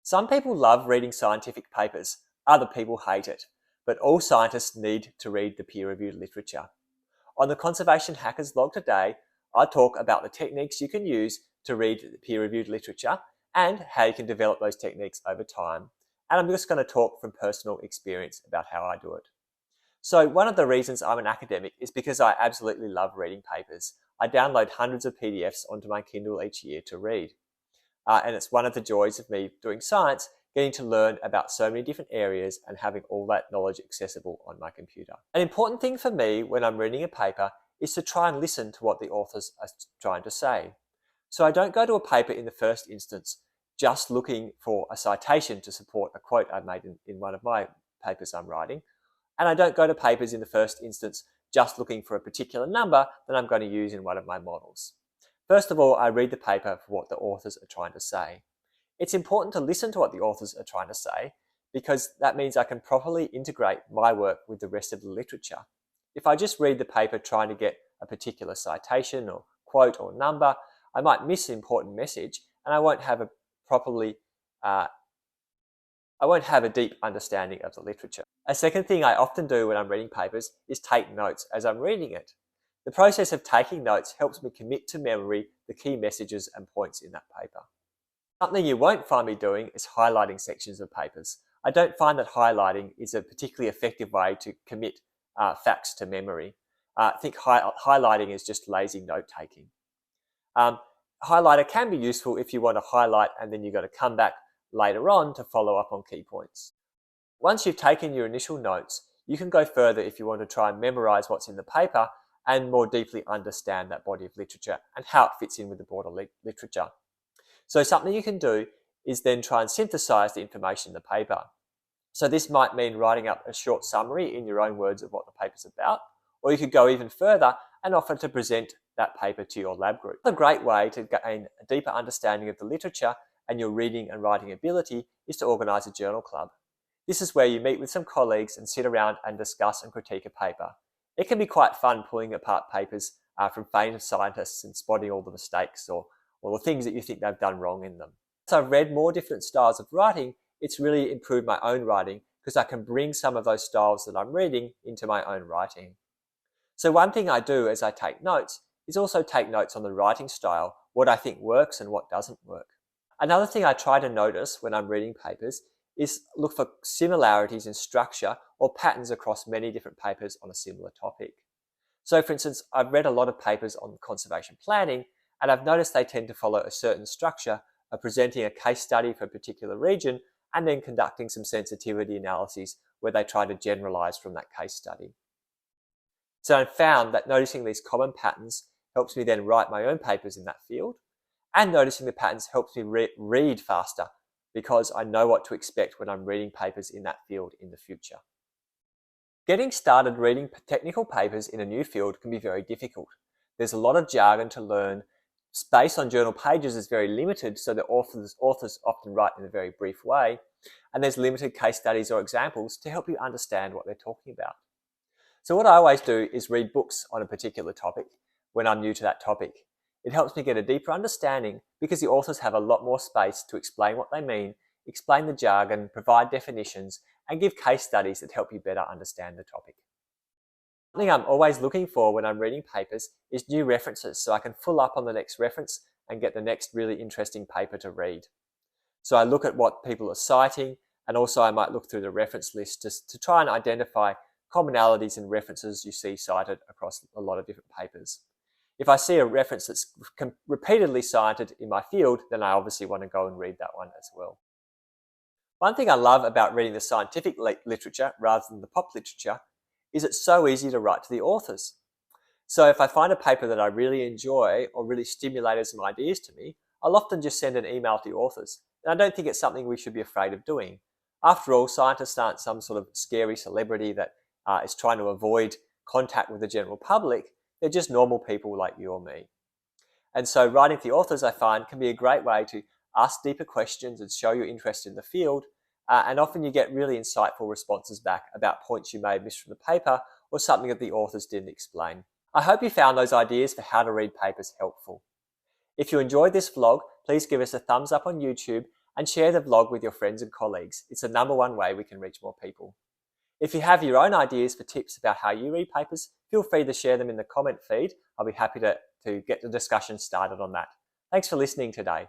Some people love reading scientific papers, other people hate it, but all scientists need to read the peer-reviewed literature. On the Conservation Hackers blog today, I talk about the techniques you can use to read the peer-reviewed literature and how you can develop those techniques over time. And I'm just going to talk from personal experience about how I do it. So one of the reasons I'm an academic is because I absolutely love reading papers. I download hundreds of PDFs onto my Kindle each year to read. And it's one of the joys of me doing science, getting to learn about so many different areas and having all that knowledge accessible on my computer. An important thing for me when I'm reading a paper is to try and listen to what the authors are trying to say. So I don't go to a paper in the first instance just looking for a citation to support a quote I made in one of my papers I'm writing. And I don't go to papers in the first instance just looking for a particular number that I'm going to use in one of my models. First of all, I read the paper for what the authors are trying to say. It's important to listen to what the authors are trying to say because that means I can properly integrate my work with the rest of the literature. If I just read the paper trying to get a particular citation or quote or number, I might miss an important message and I won't have a deep understanding of the literature. A second thing I often do when I'm reading papers is take notes as I'm reading it. The process of taking notes helps me commit to memory the key messages and points in that paper. Something you won't find me doing is highlighting sections of papers. I don't find that highlighting is a particularly effective way to commit facts to memory. I think highlighting is just lazy note-taking. Highlighter can be useful if you want to highlight and then you've got to come back later on to follow up on key points. Once you've taken your initial notes, you can go further if you want to try and memorize what's in the paper and more deeply understand that body of literature and how it fits in with the broader literature. So something you can do is then try and synthesize the information in the paper. So this might mean writing up a short summary in your own words of what the paper's about, or you could go even further and offer to present that paper to your lab group. A great way to gain a deeper understanding of the literature and your reading and writing ability is to organize a journal club. This is where you meet with some colleagues and sit around and discuss and critique a paper. It can be quite fun pulling apart papers from famous scientists and spotting all the mistakes or the things that you think they've done wrong in them. As I've read more different styles of writing, it's really improved my own writing because I can bring some of those styles that I'm reading into my own writing. So one thing I do as I take notes is also take notes on the writing style, what I think works and what doesn't work. Another thing I try to notice when I'm reading papers is look for similarities in structure or patterns across many different papers on a similar topic. So for instance, I've read a lot of papers on conservation planning and I've noticed they tend to follow a certain structure of presenting a case study for a particular region and then conducting some sensitivity analyses where they try to generalize from that case study. So I've found that noticing these common patterns helps me then write my own papers in that field, and noticing the patterns helps me read faster because I know what to expect when I'm reading papers in that field in the future. Getting started reading technical papers in a new field can be very difficult. There's a lot of jargon to learn. Space on journal pages is very limited, so the authors often write in a very brief way, and there's limited case studies or examples to help you understand what they're talking about. So what I always do is read books on a particular topic when I'm new to that topic. It helps me get a deeper understanding because the authors have a lot more space to explain what they mean, explain the jargon, provide definitions, and give case studies that help you better understand the topic. Something I'm always looking for when I'm reading papers is new references so I can pull up on the next reference and get the next really interesting paper to read. So I look at what people are citing, and also I might look through the reference list just to try and identify commonalities in references you see cited across a lot of different papers. If I see a reference that's repeatedly cited in my field, then I obviously want to go and read that one as well. One thing I love about reading the scientific literature rather than the pop literature is it's so easy to write to the authors. So if I find a paper that I really enjoy or really stimulated some ideas to me, I'll often just send an email to the authors. And I don't think it's something we should be afraid of doing. After all, scientists aren't some sort of scary celebrity that is trying to avoid contact with the general public. They're just normal people like you or me. And so writing to the authors, I find, can be a great way to ask deeper questions and show your interest in the field. And often you get really insightful responses back about points you may have missed from the paper or something that the authors didn't explain. I hope you found those ideas for how to read papers helpful. If you enjoyed this vlog, please give us a thumbs up on YouTube and share the vlog with your friends and colleagues. It's the #1 way we can reach more people. If you have your own ideas for tips about how you read papers, feel free to share them in the comment feed. I'll be happy to get the discussion started on that. Thanks for listening today.